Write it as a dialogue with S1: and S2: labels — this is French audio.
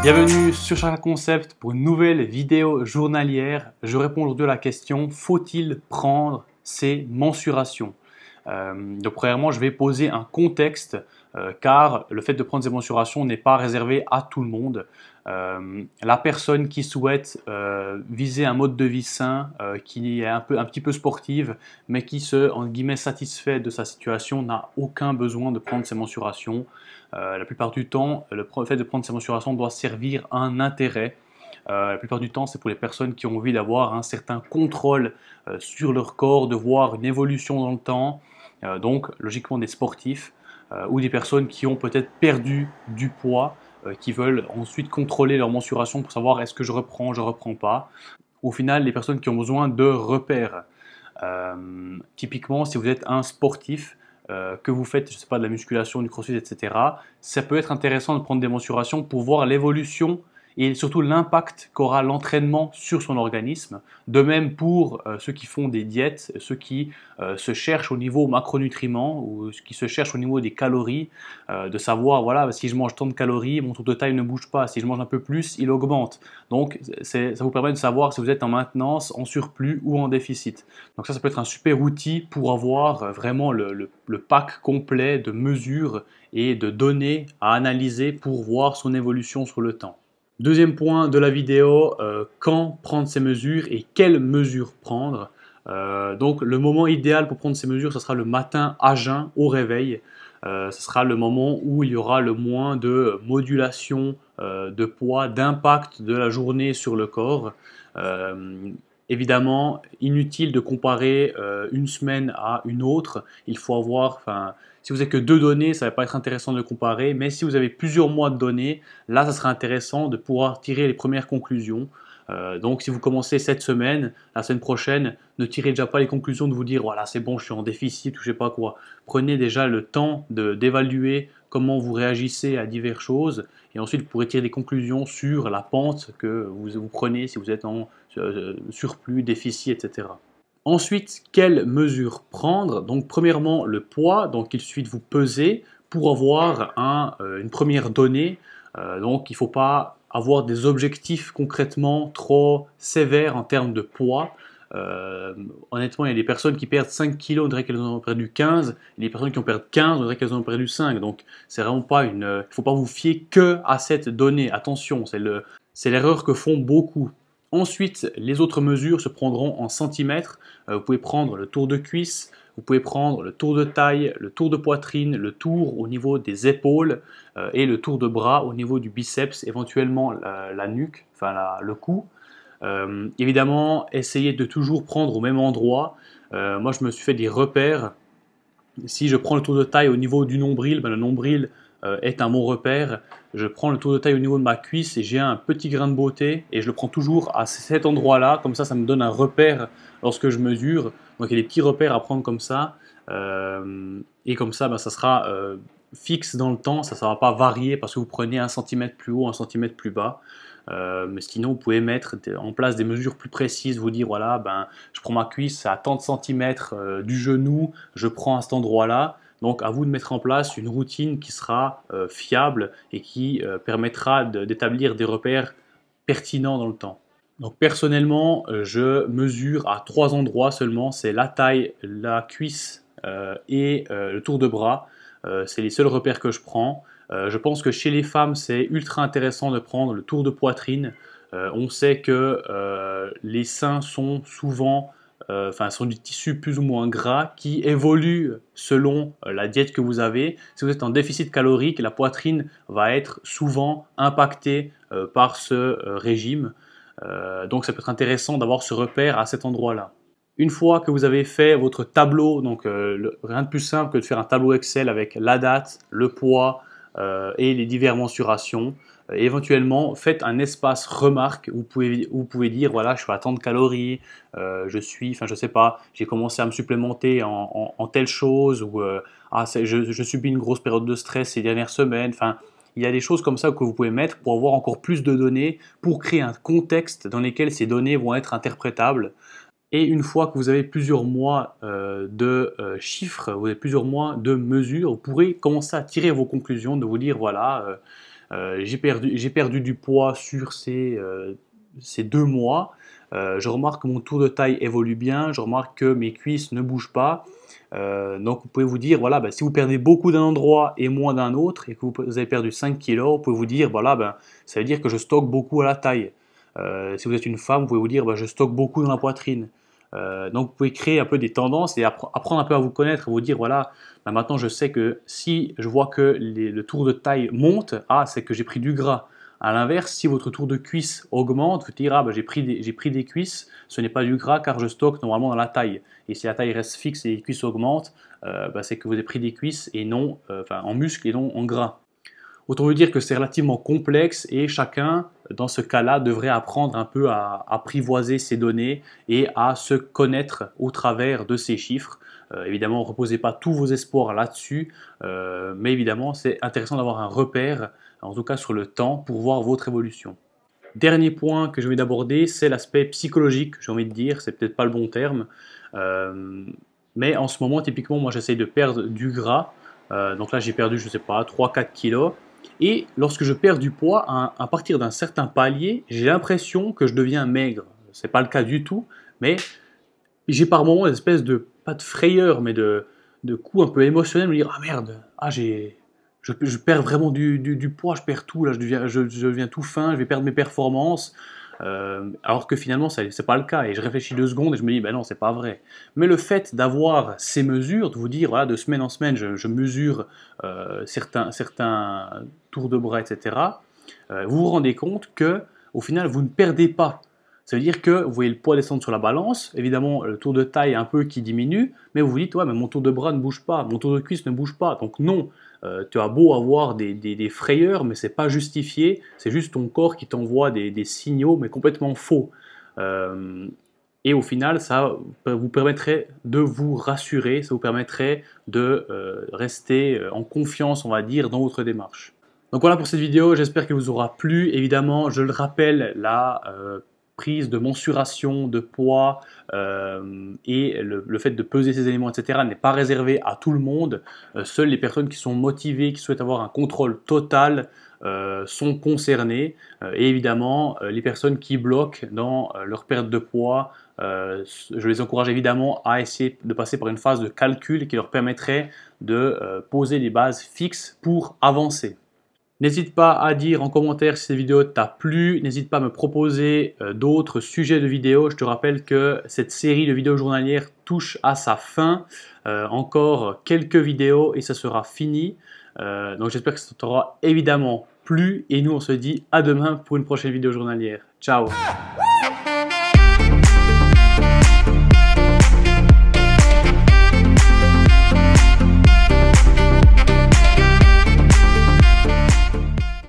S1: Bienvenue sur Chakra Concept pour une nouvelle vidéo journalière. Je réponds aujourd'hui à la question: faut-il prendre ses mensurations? Donc premièrement, je vais poser un contexte car le fait de prendre ses mensurations n'est pas réservé à tout le monde. La personne qui souhaite viser un mode de vie sain, qui est un petit peu sportive, mais qui se, entre guillemets, satisfait de sa situation, n'a aucun besoin de prendre ses mensurations. La plupart du temps, le fait de prendre ses mensurations doit servir un intérêt. La plupart du temps, c'est pour les personnes qui ont envie d'avoir un certain contrôle sur leur corps, de voir une évolution dans le temps. Donc, logiquement, des sportifs ou des personnes qui ont peut-être perdu du poids, qui veulent ensuite contrôler leur mensuration pour savoir est-ce que je reprends pas. Au final, les personnes qui ont besoin de repères. Typiquement, si vous êtes un sportif, que vous faites, je sais pas, de la musculation, du crossfit, etc., ça peut être intéressant de prendre des mensurations pour voir l'évolution et surtout l'impact qu'aura l'entraînement sur son organisme. De même pour ceux qui font des diètes, ceux qui se cherchent au niveau macronutriments ou ceux qui se cherchent au niveau des calories, de savoir, voilà, si je mange tant de calories, mon tour de taille ne bouge pas, si je mange un peu plus, il augmente. Donc ça vous permet de savoir si vous êtes en maintenance, en surplus ou en déficit. Donc ça peut être un super outil pour avoir vraiment le pack complet de mesures et de données à analyser pour voir son évolution sur le temps. Deuxième point de la vidéo, quand prendre ces mesures et quelles mesures prendre. Donc le moment idéal pour prendre ces mesures, ce sera le matin à jeun au réveil. Ce sera le moment où il y aura le moins de modulation de poids, d'impact de la journée sur le corps. Évidemment, inutile de comparer une semaine à une autre. Il faut avoir, si vous n'avez que 2 données, ça ne va pas être intéressant de comparer, mais si vous avez plusieurs mois de données, là, ça sera intéressant de pouvoir tirer les premières conclusions. Donc, si vous commencez cette semaine, la semaine prochaine, ne tirez déjà pas les conclusions de vous dire, voilà, c'est bon, je suis en déficit ou je sais pas quoi. Prenez déjà le temps d'évaluer comment vous réagissez à diverses choses et ensuite vous pourrez tirer des conclusions sur la pente que vous prenez si vous êtes en surplus, déficit, etc. Ensuite, quelles mesures prendre? Donc, premièrement, le poids. Donc, il suffit de vous peser pour avoir une première donnée. Donc, il ne faut pas avoir des objectifs concrètement trop sévères en termes de poids. Honnêtement, il y a des personnes qui perdent 5 kilos, on dirait qu'elles en ont perdu 15. Et des personnes qui en perdent 15, on dirait qu'elles en ont perdu 5. Donc, c'est vraiment pas il ne faut pas vous fier que à cette donnée. Attention, c'est l'erreur que font beaucoup. Ensuite, les autres mesures se prendront en centimètres. Vous pouvez prendre le tour de cuisse, vous pouvez prendre le tour de taille, le tour de poitrine, le tour au niveau des épaules et le tour de bras au niveau du biceps, éventuellement la nuque, le cou. Évidemment, essayez de toujours prendre au même endroit. Moi, je me suis fait des repères. Si je prends le tour de taille au niveau du nombril, le nombril est un bon repère. Je prends le tour de taille au niveau de ma cuisse et j'ai un petit grain de beauté et je le prends toujours à cet endroit-là. Comme ça me donne un repère lorsque je mesure. Donc il y a des petits repères à prendre comme ça. Et comme ça, ça sera fixe dans le temps. Ça ne va pas varier parce que vous prenez 1 cm plus haut, 1 cm plus bas. Mais sinon, vous pouvez mettre en place des mesures plus précises, vous dire voilà, je prends ma cuisse à tant de centimètres du genou, je prends à cet endroit-là. Donc, à vous de mettre en place une routine qui sera fiable et qui permettra d'établir des repères pertinents dans le temps. Donc, personnellement, je mesure à 3 endroits seulement, c'est la taille, la cuisse et le tour de bras. C'est les seuls repères que je prends. Je pense que chez les femmes, c'est ultra intéressant de prendre le tour de poitrine. On sait que les seins sont souvent, sont du tissu plus ou moins gras qui évolue selon la diète que vous avez. Si vous êtes en déficit calorique, la poitrine va être souvent impactée par ce régime. Donc ça peut être intéressant d'avoir ce repère à cet endroit-là. Une fois que vous avez fait votre tableau, donc rien de plus simple que de faire un tableau Excel avec la date, le poids et les diverses mensurations. Éventuellement, faites un espace remarque où vous pouvez dire voilà, je suis à tant de calories, je sais pas, j'ai commencé à me supplémenter en telle chose, ou je subis une grosse période de stress ces dernières semaines. Il y a des choses comme ça que vous pouvez mettre pour avoir encore plus de données, pour créer un contexte dans lequel ces données vont être interprétables. Et une fois que vous avez plusieurs mois de chiffres, vous avez plusieurs mois de mesures, vous pourrez commencer à tirer vos conclusions, de vous dire voilà, J'ai perdu du poids sur ces 2 mois. Je remarque que mon tour de taille évolue bien, je remarque que mes cuisses ne bougent pas. Donc vous pouvez vous dire, voilà, si vous perdez beaucoup d'un endroit et moins d'un autre, et que vous avez perdu 5 kilos, vous pouvez vous dire, voilà, ça veut dire que je stocke beaucoup à la taille. Si vous êtes une femme, vous pouvez vous dire, je stocke beaucoup dans la poitrine. Donc vous pouvez créer un peu des tendances et apprendre un peu à vous connaître, à vous dire, voilà, maintenant je sais que si je vois que le tour de taille monte, c'est que j'ai pris du gras. À l'inverse, si votre tour de cuisse augmente, vous dire, j'ai pris des cuisses, ce n'est pas du gras car je stocke normalement dans la taille. Et si la taille reste fixe et les cuisses augmentent, c'est que vous avez pris des cuisses et non, en muscle et non en gras. Autant vous dire que c'est relativement complexe et chacun, dans ce cas-là, devrait apprendre un peu à apprivoiser ses données et à se connaître au travers de ces chiffres. Évidemment, ne reposez pas tous vos espoirs là-dessus, mais évidemment, c'est intéressant d'avoir un repère, en tout cas sur le temps, pour voir votre évolution. Dernier point que j'ai envie d'aborder, c'est l'aspect psychologique, j'ai envie de dire, c'est peut-être pas le bon terme, mais en ce moment, typiquement, moi j'essaye de perdre du gras, donc là j'ai perdu, je sais pas, 3-4 kilos, et lorsque je perds du poids, à partir d'un certain palier, j'ai l'impression que je deviens maigre. Ce n'est pas le cas du tout, mais j'ai par moments une espèce de, pas de frayeur, mais de coup un peu émotionnel, me dire, ah merde, je perds vraiment du poids, je perds tout, là, je deviens tout fin, je vais perdre mes performances. Alors que finalement, ce n'est pas le cas. Et je réfléchis 2 secondes et je me dis, ben non, c'est pas vrai. Mais le fait d'avoir ces mesures, de vous dire, voilà, de semaine en semaine, je mesure certains tours de bras, etc., vous vous rendez compte que au final, vous ne perdez pas. Ça veut dire que vous voyez le poids descendre sur la balance, évidemment le tour de taille un peu qui diminue, mais vous vous dites, ouais, mais mon tour de bras ne bouge pas, mon tour de cuisse ne bouge pas. Donc non, tu as beau avoir des frayeurs, mais ce n'est pas justifié, c'est juste ton corps qui t'envoie des signaux, mais complètement faux. Et au final, ça vous permettrait de vous rassurer, ça vous permettrait de rester en confiance, on va dire, dans votre démarche. Donc voilà pour cette vidéo, j'espère qu'elle vous aura plu. Évidemment, je le rappelle, la prise de mensuration de poids et le fait de peser ces éléments, etc. n'est pas réservé à tout le monde. Seules les personnes qui sont motivées, qui souhaitent avoir un contrôle total sont concernées. Et évidemment, les personnes qui bloquent dans leur perte de poids, je les encourage évidemment à essayer de passer par une phase de calcul qui leur permettrait de poser des bases fixes pour avancer. N'hésite pas à dire en commentaire si cette vidéo t'a plu, n'hésite pas à me proposer d'autres sujets de vidéos. Je te rappelle que cette série de vidéos journalières touche à sa fin. Encore quelques vidéos et ça sera fini. Donc j'espère que ça t'aura évidemment plu et nous on se dit à demain pour une prochaine vidéo journalière. Ciao!